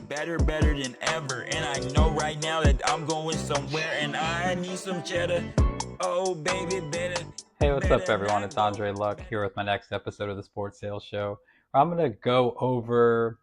better than ever. And I know right now that I'm going somewhere and I need some cheddar. Oh, baby, better. Hey, what's up, Better everyone? not It's go. Andre Luck here with my next episode of the Sports Sales Show. I'm going to go over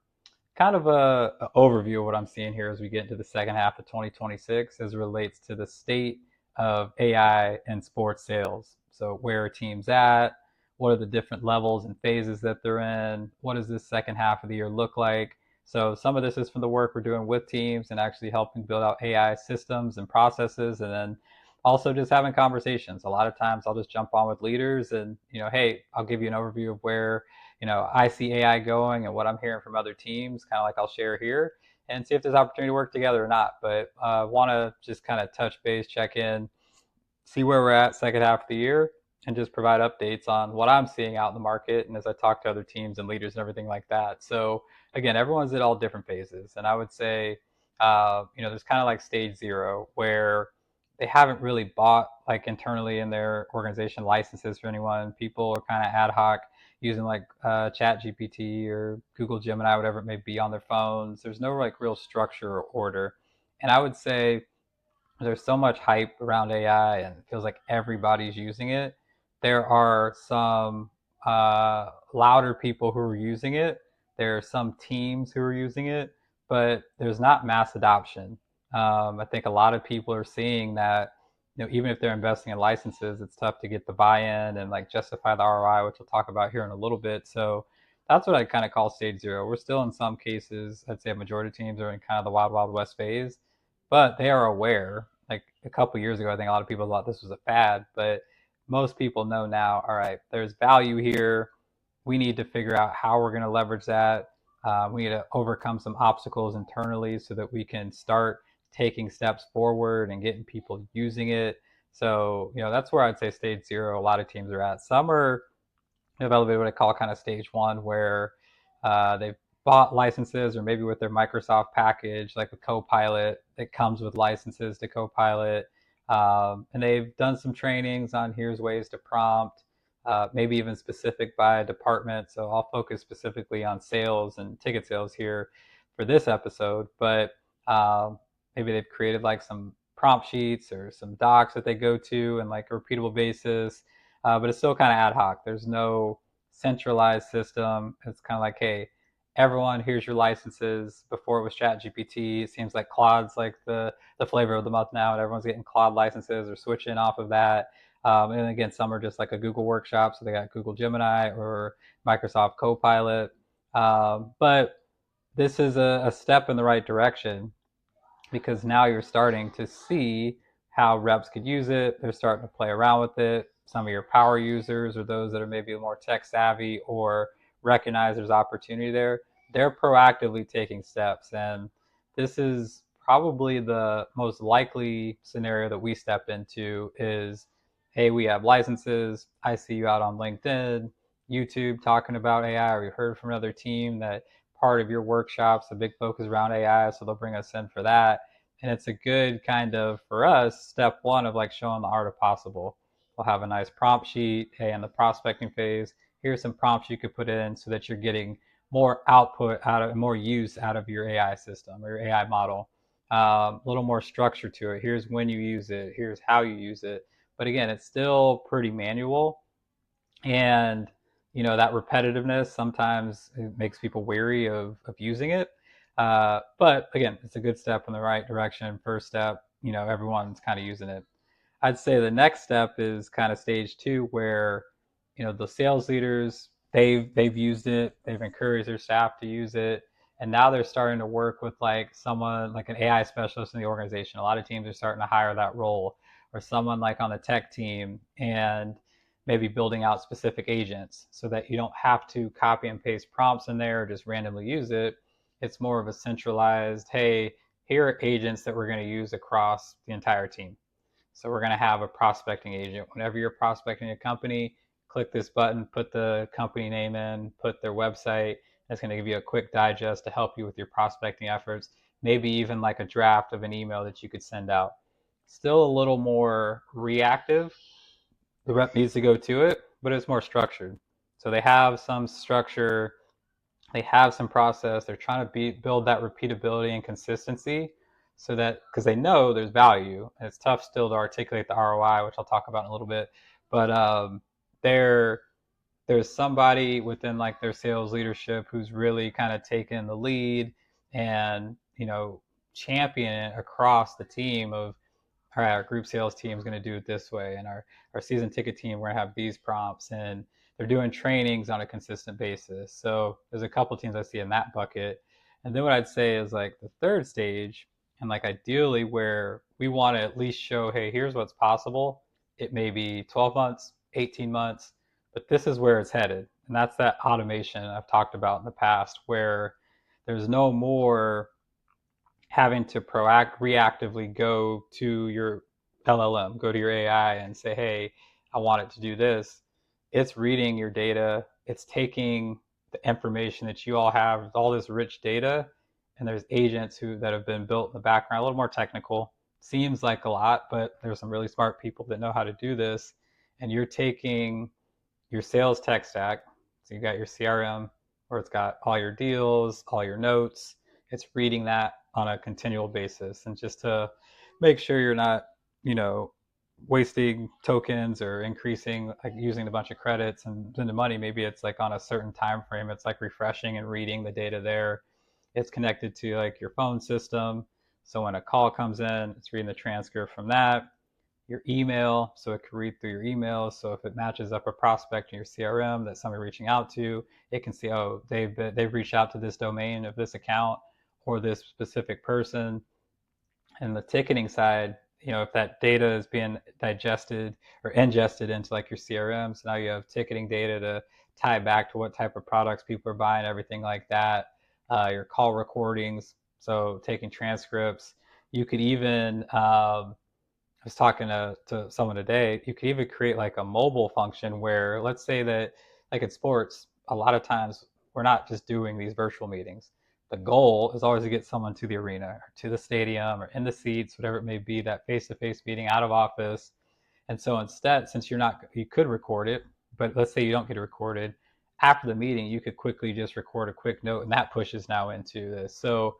kind of a overview of what I'm seeing here as we get into the second half of 2026 as it relates to the state of AI and sports sales. So where are teams at? What are the different levels and phases that they're in? What does this second half of the year look like? So some of this is from the work we're doing with teams and actually helping build out AI systems and processes, and then also just having conversations. A lot of times I'll just jump on with leaders and, hey, I'll give you an overview of where I see AI going and what I'm hearing from other teams, kind of like I'll share here, and see if there's opportunity to work together or not. But want to just kind of touch base, check in, see where we're at second half of the year, and just provide updates on what I'm seeing out in the market and as I talk to other teams and leaders and everything like that. So again, everyone's at all different phases, and I would say, there's kind of like stage zero where they haven't really bought like internally in their organization licenses for anyone. People are kind of ad hoc using like Chat GPT or Google Gemini, whatever it may be, on their phones. There's no like real structure or order, and I would say there's so much hype around AI and it feels like everybody's using it. There are some louder people who are using it. There are some teams who are using it, but there's not mass adoption. I think a lot of people are seeing that, even if they're investing in licenses, it's tough to get the buy-in and like justify the ROI, which we'll talk about here in a little bit. So that's what I kind of call stage zero. We're still in some cases, I'd say a majority of teams are in kind of the wild, wild west phase, but they are aware. Like a couple years ago, I think a lot of people thought this was a fad, but most people know now, all right, there's value here. We need to figure out how we're going to leverage that. We need to overcome some obstacles internally so that we can start taking steps forward and getting people using it. So, that's where I'd say stage zero, a lot of teams are at. Some are have elevated what I call kind of stage one, where they've bought licenses, or maybe with their Microsoft package, like with Copilot, it comes with licenses to Copilot. And they've done some trainings on here's ways to prompt, maybe even specific by department. So I'll focus specifically on sales and ticket sales here for this episode. But maybe they've created like some prompt sheets or some docs that they go to and like a repeatable basis, but it's still kind of ad hoc. There's no centralized system. It's kind of like, hey, everyone, here's your licenses. Before it was ChatGPT, it seems like Claude's like the flavor of the month now, and everyone's getting Claude licenses or switching off of that. And again, some are just like a Google workshop, so they got Google Gemini or Microsoft Copilot. But this is a step in the right direction, because now you're starting to see how reps could use it. They're starting to play around with it. Some of your power users, or those that are maybe more tech savvy or recognize there's opportunity there, they're proactively taking steps. And this is probably the most likely scenario that we step into is, hey, we have licenses. I see you out on LinkedIn, YouTube talking about AI, or we heard from another team that part of your workshops, a big focus around AI, so they'll bring us in for that. And it's a good kind of, for us, step one of like showing the art of possible. We'll have a nice prompt sheet. Hey, in the prospecting phase, here's some prompts you could put in so that you're getting more output out of, more use out of your AI system or your AI model. A little more structure to it. Here's when you use it. Here's how you use it. But again, it's still pretty manual, and that repetitiveness sometimes it makes people weary of using it. But again, it's a good step in the right direction. First step, everyone's kind of using it. I'd say the next step is kind of stage two, where the sales leaders, they've used it, they've encouraged their staff to use it, and now they're starting to work with like someone like an AI specialist in the organization. A lot of teams are starting to hire that role, or someone like on the tech team, and maybe building out specific agents so that you don't have to copy and paste prompts in there or just randomly use it. It's more of a centralized, hey, here are agents that we're going to use across the entire team. So we're going to have a prospecting agent. Whenever you're prospecting a company, click this button, put the company name in, put their website. It's going to give you a quick digest to help you with your prospecting efforts, maybe even like a draft of an email that you could send out. Still a little more reactive. The rep needs to go to it, but it's more structured. So they have some structure They have some process. They're trying to build that repeatability and consistency, so that because they know there's value, and it's tough still to articulate the ROI, which I'll talk about in a little bit. But there there's somebody within like their sales leadership who's really kind of taken the lead and champion it across the team of, all right, our group sales team is going to do it this way, and our season ticket team, we're going to have these prompts, and they're doing trainings on a consistent basis. So there's a couple teams I see in that bucket. And then what I'd say is like the third stage, and like ideally where we want to at least show, hey, here's what's possible. It may be 12 months, 18 months, but this is where it's headed. And that's that automation I've talked about in the past, where there's no more having to reactively go to your LLM, go to your AI and say, hey, I want it to do this. It's reading your data. It's taking the information that you all have, all this rich data, and there's agents that have been built in the background, a little more technical. Seems like a lot, but there's some really smart people that know how to do this. And you're taking your sales tech stack. So you got your CRM, where it's got all your deals, all your notes. It's reading that on a continual basis, and just to make sure you're not, wasting tokens or increasing, like using a bunch of credits and the money. Maybe it's like on a certain time frame. It's like refreshing and reading the data there. It's connected to like your phone system. So when a call comes in, it's reading the transcript from that. Your email, so it can read through your email. So if it matches up a prospect in your CRM that somebody reaching out to, it can see, oh, they've reached out to this domain of this account or this specific person. And the ticketing side, if that data is being digested or ingested into like your CRM, so now you have ticketing data to tie back to what type of products people are buying, everything like that. Your call recordings, so taking transcripts. You could even I was talking to someone today, you could even create like a mobile function where, let's say that, like in sports, a lot of times we're not just doing these virtual meetings. The goal is always to get someone to the arena or to the stadium or in the seats, whatever it may be, that face-to-face meeting out of office. And so instead, since you could record it, but let's say you don't get it recorded, after the meeting, you could quickly just record a quick note, and that pushes now into this. So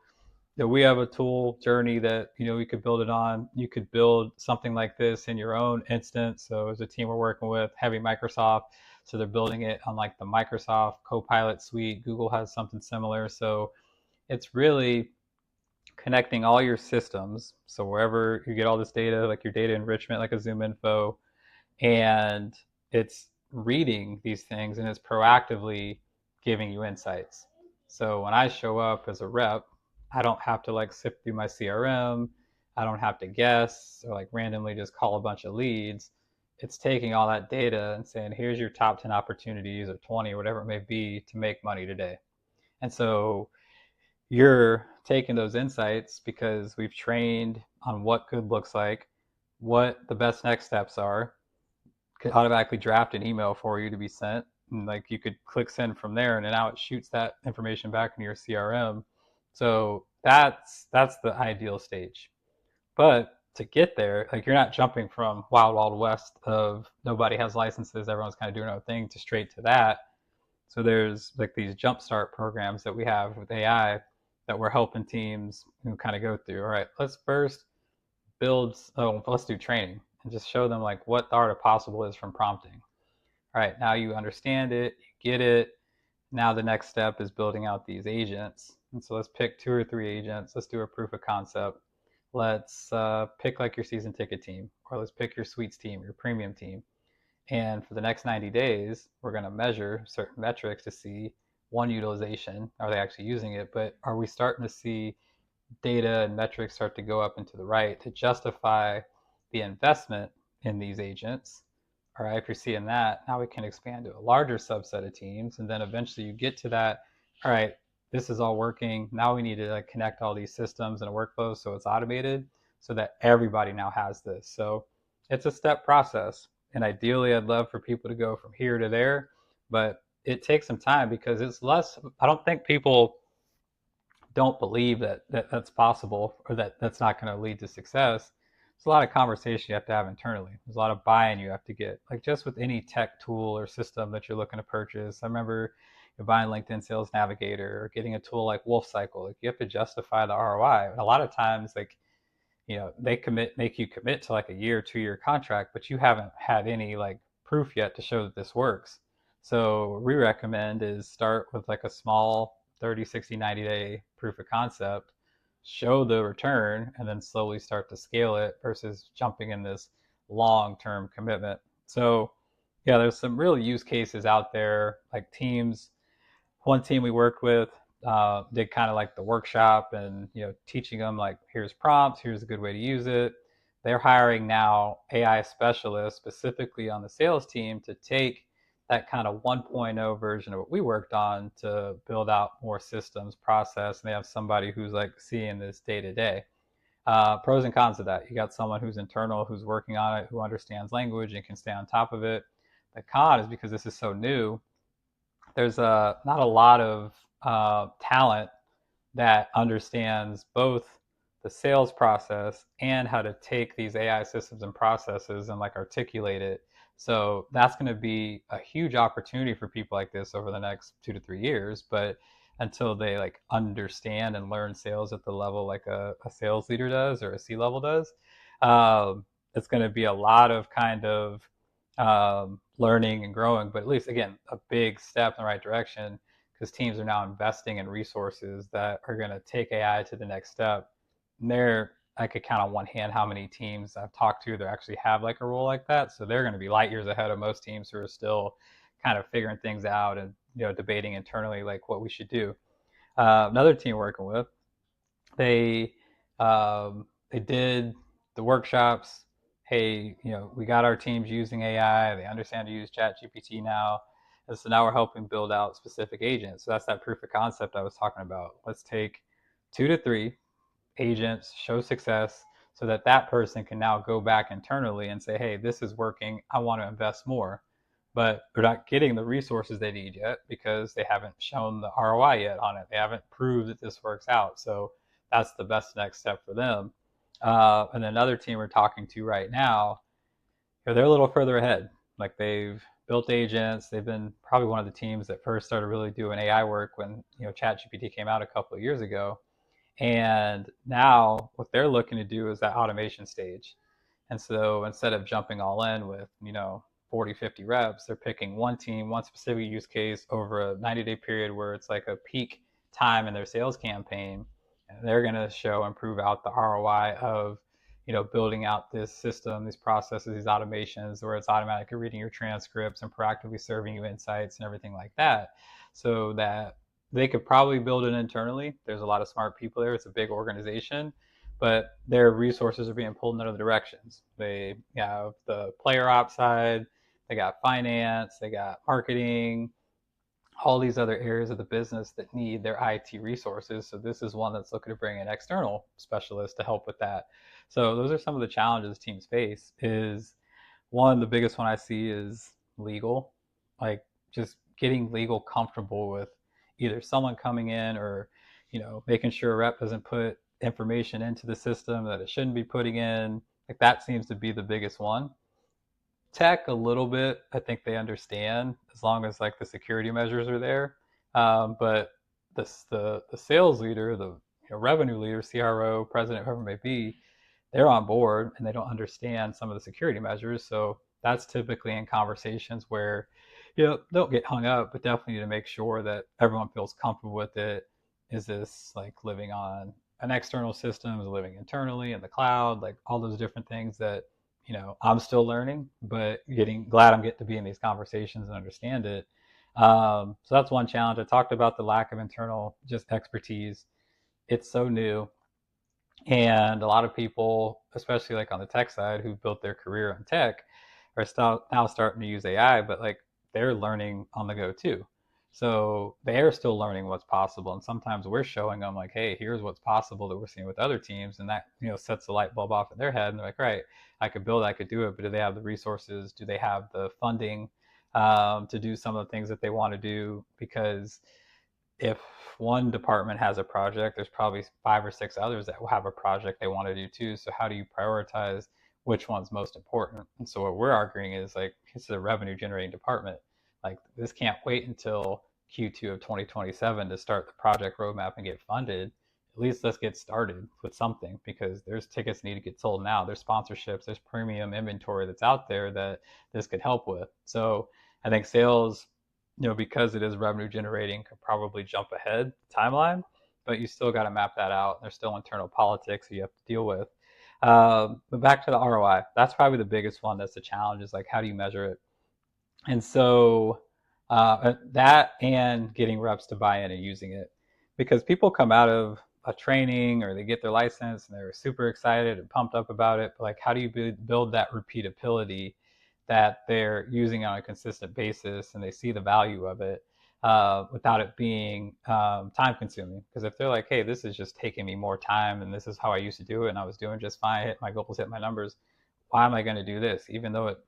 we have a tool journey that we could build it on. You could build something like this in your own instance. So as a team we're working with, heavy Microsoft, so they're building it on like the Microsoft Copilot suite. Google has something similar. So it's really connecting all your systems. So wherever you get all this data, like your data enrichment, like a Zoom info, and it's reading these things and it's proactively giving you insights. So when I show up as a rep, I don't have to like sift through my CRM. I don't have to guess or like randomly just call a bunch of leads. It's taking all that data and saying, here's your top 10 opportunities or 20 or whatever it may be to make money today. And so you're taking those insights because we've trained on what good looks like, what the best next steps are, could automatically draft an email for you to be sent. And like you could click send from there, and now it shoots that information back into your CRM. So that's the ideal stage. But to get there, like you're not jumping from wild, wild west of nobody has licenses, everyone's kind of doing their own thing, to straight to that. So there's like these jumpstart programs that we have with AI that we're helping teams kind of go through. All right, let's first let's do training and just show them like what the art of possible is from prompting. All right, now you understand it, you get it. Now the next step is building out these agents. And so let's pick 2 or 3 agents. Let's do a proof of concept. Let's pick like your season ticket team, or let's pick your suites team, your premium team. And for the next 90 days, we're going to measure certain metrics to see, one, utilization. Are they actually using it? But are we starting to see data and metrics start to go up into the right to justify the investment in these agents? All right, if you're seeing that, now we can expand to a larger subset of teams, and then eventually you get to that. All right, this is all working. Now we need to like connect all these systems and workflows so it's automated, so that everybody now has this. So it's a step process, and ideally, I'd love for people to go from here to there, but it takes some time because it's less. I don't think people don't believe that's possible, or that's not going to lead to success. There's a lot of conversation you have to have internally. There's a lot of buy-in you have to get, like just with any tech tool or system that you're looking to purchase. I remember you're buying LinkedIn Sales Navigator or getting a tool like Wolf Cycle. Like, you have to justify the ROI. And a lot of times, like, they make you commit to like a year, 2 year contract, but you haven't had any like proof yet to show that this works. So what we recommend is start with like a small 30, 60, 90-day proof of concept, show the return, and then slowly start to scale it versus jumping in this long-term commitment. So yeah, there's some real use cases out there, like teams. One team we worked with did kind of like the workshop and teaching them like, here's prompts, here's a good way to use it. They're hiring now AI specialists specifically on the sales team to take that kind of 1.0 version of what we worked on to build out more systems process, and they have somebody who's like seeing this day to day. Pros and cons of that: you got someone who's internal, who's working on it, who understands language and can stay on top of it. The con is, because this is so new, there's not a lot of talent that understands both the sales process and how to take these AI systems and processes and like articulate it. So that's going to be a huge opportunity for people like this over the next 2 to 3 years. But until they like understand and learn sales at the level like a sales leader does or a C-level does, it's going to be a lot of kind of learning and growing. But at least, again, a big step in the right direction, because teams are now investing in resources that are going to take AI to the next step. And I could count on one hand how many teams I've talked to that actually have like a role like that. So they're going to be light years ahead of most teams who are still kind of figuring things out and debating internally like what we should do. Another team working with, they they did the workshops. Hey, we got our teams using AI. They understand to use ChatGPT now. And so now we're helping build out specific agents. So that's that proof of concept I was talking about. Let's take 2 to 3 agents, show success, so that that person can now go back internally and say, hey, this is working. I want to invest more. But they're not getting the resources they need yet because they haven't shown the ROI yet on it. They haven't proved that this works out. So that's the best next step for them. And another team we're talking to right now, they're a little further ahead. Like, they've built agents. They've been probably one of the teams that first started really doing AI work when ChatGPT came out a couple of years ago. And now what they're looking to do is that automation stage. And so instead of jumping all in with 40, 50 reps, they're picking one team, one specific use case over a 90-day period where it's like a peak time in their sales campaign. And they're going to show and prove out the ROI of building out this system, these processes, these automations, where it's automatically reading your transcripts and proactively serving you insights and everything like that, so that they could probably build it internally. There's a lot of smart people there. It's a big organization, but their resources are being pulled in other directions. They have the player ops side, they got finance, they got marketing, all these other areas of the business that need their IT resources. So this is one that's looking to bring an external specialist to help with that. So those are some of the challenges teams face. Is one, the biggest one I see is legal, like just getting legal comfortable with either someone coming in or making sure a rep doesn't put information into the system that it shouldn't be putting in. Like, that seems to be the biggest one. Tech, a little bit, I think they understand, as long as like the security measures are there. But the sales leader, the revenue leader, CRO, president, whoever it may be, they're on board and they don't understand some of the security measures. So that's typically in conversations where don't get hung up, but definitely need to make sure that everyone feels comfortable with it. Is this like living on an external system? Is it living internally in the cloud? Like, all those different things that I'm still learning, but glad I'm getting to be in these conversations and understand it. So that's one challenge. I talked about the lack of internal just expertise. It's so new, and a lot of people, especially like on the tech side, who built their career on tech, are now starting to use AI, but like, they're learning on the go too. So they're still learning what's possible. And sometimes we're showing them like, hey, here's what's possible that we're seeing with other teams. And that, sets the light bulb off in their head. And they're like, right, I could build, I could do it, but do they have the resources? Do they have the funding to do some of the things that they want to do? Because if one department has a project, there's probably 5 or 6 others that will have a project they want to do too. So how do you prioritize which one's most important? And so what we're arguing is like, this is a revenue generating department. Like, this can't wait until Q2 of 2027 to start the project roadmap and get funded, at least let's get started with something, because there's tickets need to get sold now. There's sponsorships, there's premium inventory that's out there that this could help with. So I think sales, because it is revenue generating, could probably jump ahead timeline, but you still got to map that out. There's still internal politics that you have to deal with. But back to the ROI, that's probably the biggest one. That's the challenge, is like, how do you measure it? And so that, and getting reps to buy in and using it, because people come out of a training or they get their license and they're super excited and pumped up about it. But like, how do you build that repeatability that they're using on a consistent basis and they see the value of it without it being time consuming? Because if they're like, hey, this is just taking me more time and this is how I used to do it and I was doing just fine, hit my goals, hit my numbers, why am I going to do this? Even though it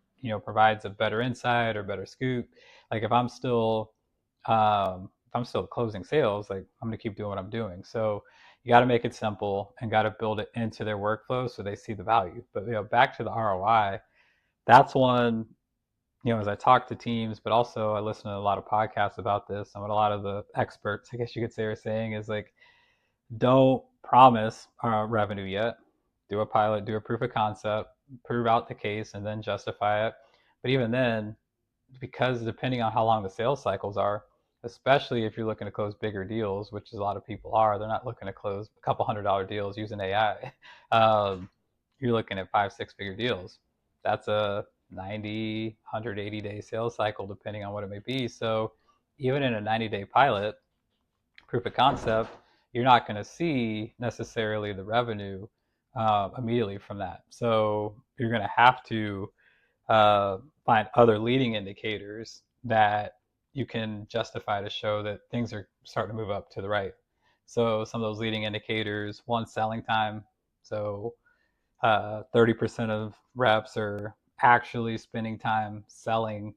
provides a better insight or better scoop. Like if I'm still closing sales, like I'm going to keep doing what I'm doing. So you got to make it simple and got to build it into their workflow so they see the value. But back to the ROI, that's one. As I talk to teams, but also I listen to a lot of podcasts about this, and what a lot of the experts, I guess you could say, are saying is like, don't promise revenue yet. Do a pilot, do a proof of concept, prove out the case, and then justify it. But even then, because depending on how long the sales cycles are, especially if you're looking to close bigger deals, which a lot of people are, they're not looking to close a couple $100 deals using AI. You're looking at 5-6 figure deals. That's a 90, 180-day sales cycle, depending on what it may be. So even in a 90-day pilot, proof of concept, you're not going to see necessarily the revenue immediately from that. So you're going to have to find other leading indicators that you can justify to show that things are starting to move up to the right. So some of those leading indicators, one, selling time. So 30% of reps are actually spending time selling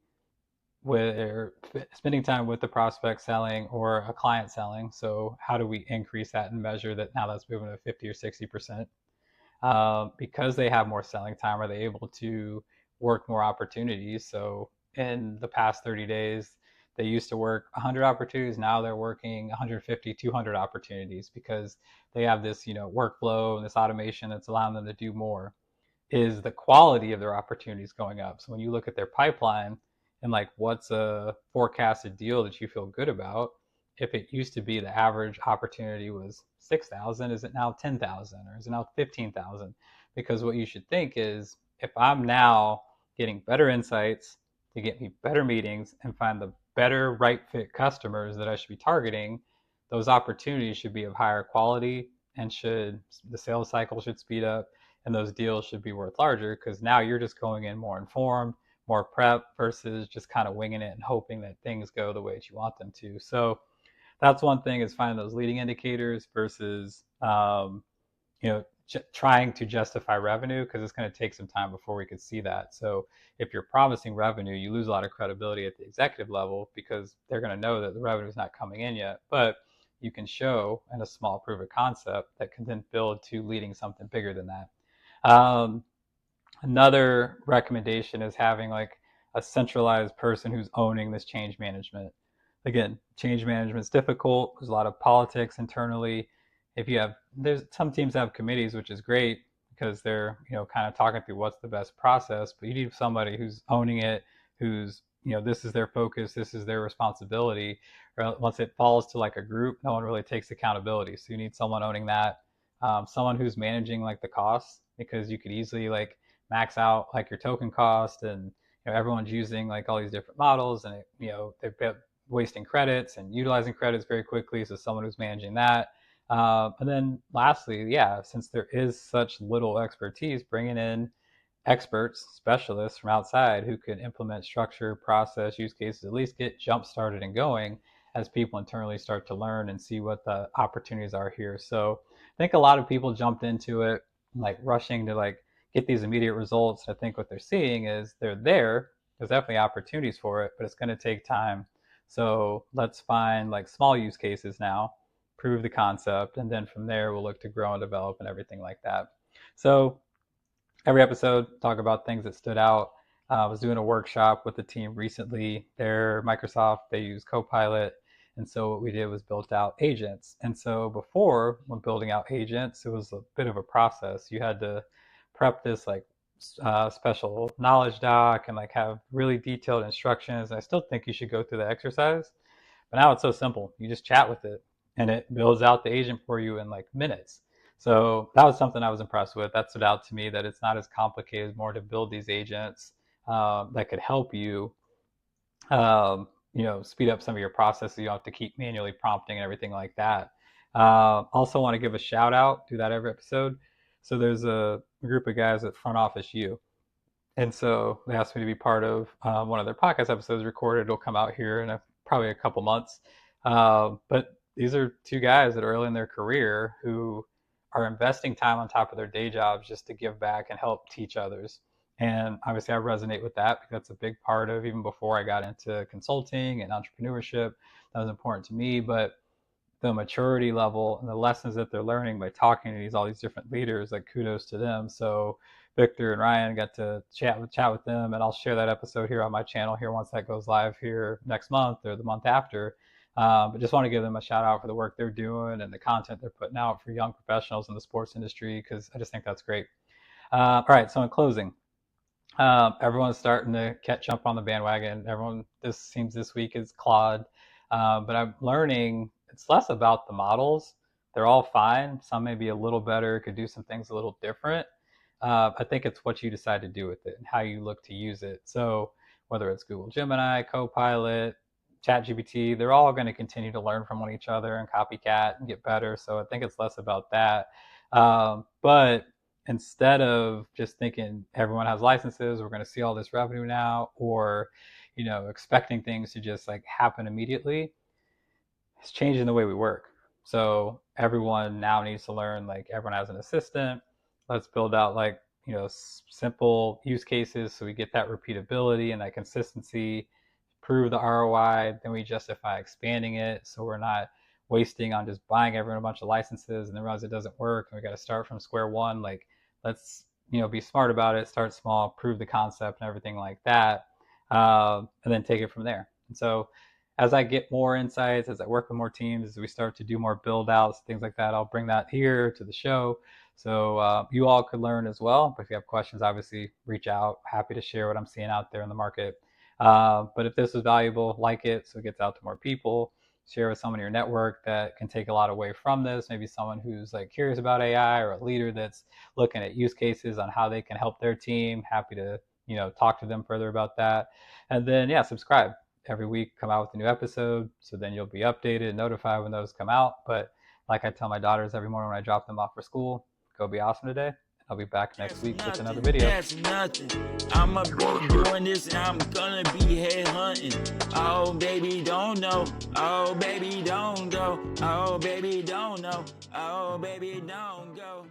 with, or spending time with the prospect selling or a client selling. So how do we increase that and measure that now that's moving to 50 or 60%? Because they have more selling time, are they able to work more opportunities? So in the past 30 days, they used to work 100 opportunities. Now they're working 150, 200 opportunities because they have this, workflow and this automation that's allowing them to do more. Is the quality of their opportunities going up? So when you look at their pipeline and like, what's a forecasted deal that you feel good about? If it used to be the average opportunity was 6,000, is it now 10,000 or is it now 15,000? Because what you should think is, if I'm now getting better insights to get me better meetings and find the better right fit customers that I should be targeting, those opportunities should be of higher quality, and the sales cycle should speed up, and those deals should be worth larger, because now you're just going in more informed, more prep, versus just kind of winging it and hoping that things go the way that you want them to. So that's one thing, is finding those leading indicators versus trying to justify revenue, because it's going to take some time before we could see that. So if you're promising revenue, you lose a lot of credibility at the executive level, because they're going to know that the revenue is not coming in yet. But you can show in a small proof of concept that can then build to leading something bigger than that. Another recommendation is having like a centralized person who's owning this change management. Again, change management is difficult. There's a lot of politics internally. There's some teams have committees, which is great, because they're kind of talking through what's the best process. But you need somebody who's owning it, who's this is their focus, this is their responsibility. Or once it falls to like a group, no one really takes accountability. So you need someone owning that, someone who's managing like the costs, because you could easily like max out like your token cost, and everyone's using like all these different models, and they're wasting credits and utilizing credits very quickly. So someone who's managing that. And then lastly, yeah, since there is such little expertise, bringing in experts, specialists from outside who can implement structure, process, use cases, at least get jump started and going as people internally start to learn and see what the opportunities are here. So I think a lot of people jumped into it like rushing to like get these immediate results. I think what they're seeing is there's definitely opportunities for it, but it's going to take time. So let's find like small use cases now, prove the concept, and then from there we'll look to grow and develop and everything like that. So every episode talk about things that stood out. I was doing a workshop with the team recently. They're Microsoft, they use Copilot. And so what we did was built out agents. And so before, when building out agents, it was a bit of a process. You had to prep this like special knowledge doc and like have really detailed instructions. And I still think you should go through the exercise, but now it's so simple. You just chat with it and it builds out the agent for you in like minutes. So that was something I was impressed with. That stood out to me, that it's not as complicated more to build these agents that could help you, speed up some of your processes. You don't have to keep manually prompting and everything like that. Also want to give a shout out, do that every episode. So there's a group of guys at Front Office U. And so they asked me to be part of one of their podcast episodes recorded. It'll come out here in probably a couple months. But these are two guys that are early in their career who are investing time on top of their day jobs just to give back and help teach others. And obviously I resonate with that because that's a big part of, even before I got into consulting and entrepreneurship, that was important to me. But the maturity level and the lessons that they're learning by talking to all these different leaders, like kudos to them. So Victor and Ryan got to chat with them, and I'll share that episode here on my channel here once that goes live here next month or the month after. But just want to give them a shout out for the work they're doing and the content they're putting out for young professionals in the sports industry, because I just think that's great. All right, so in closing, everyone's starting to jump on the bandwagon. This week is Claude, but I'm learning it's less about the models. They're all fine. Some may be a little better, could do some things a little different. I think it's what you decide to do with it and how you look to use it. So whether it's Google Gemini, Copilot, ChatGPT, they're all going to continue to learn from each other and copycat and get better. So I think it's less about that. But instead of just thinking everyone has licenses, we're going to see all this revenue now, or expecting things to just like happen immediately, it's changing the way we work. So everyone now needs to learn, like everyone has an assistant. Let's build out like simple use cases so we get that repeatability and that consistency, prove the ROI, then we justify expanding it, so we're not wasting on just buying everyone a bunch of licenses and then realize it doesn't work and we got to start from square one. Like, let's be smart about it, start small, prove the concept and everything like that, and then take it from there. And so as I get more insights, as I work with more teams, as we start to do more build outs, things like that, I'll bring that here to the show. So you all could learn as well. But if you have questions, obviously reach out. Happy to share what I'm seeing out there in the market. But if this is valuable, like it so it gets out to more people. Share with someone in your network that can take a lot away from this. Maybe someone who's like curious about AI, or a leader that's looking at use cases on how they can help their team. Happy to talk to them further about that. And then subscribe. Every week come out with a new episode, so then you'll be updated and notified when those come out. But like I tell my daughters every morning when I drop them off for school, go be awesome today. I'll be back next week with another video. That's nothing. I'ma be doing this and I'm gonna be head hunting. Oh baby, don't know. Oh baby, don't go. Oh baby, don't know. Oh baby, don't go.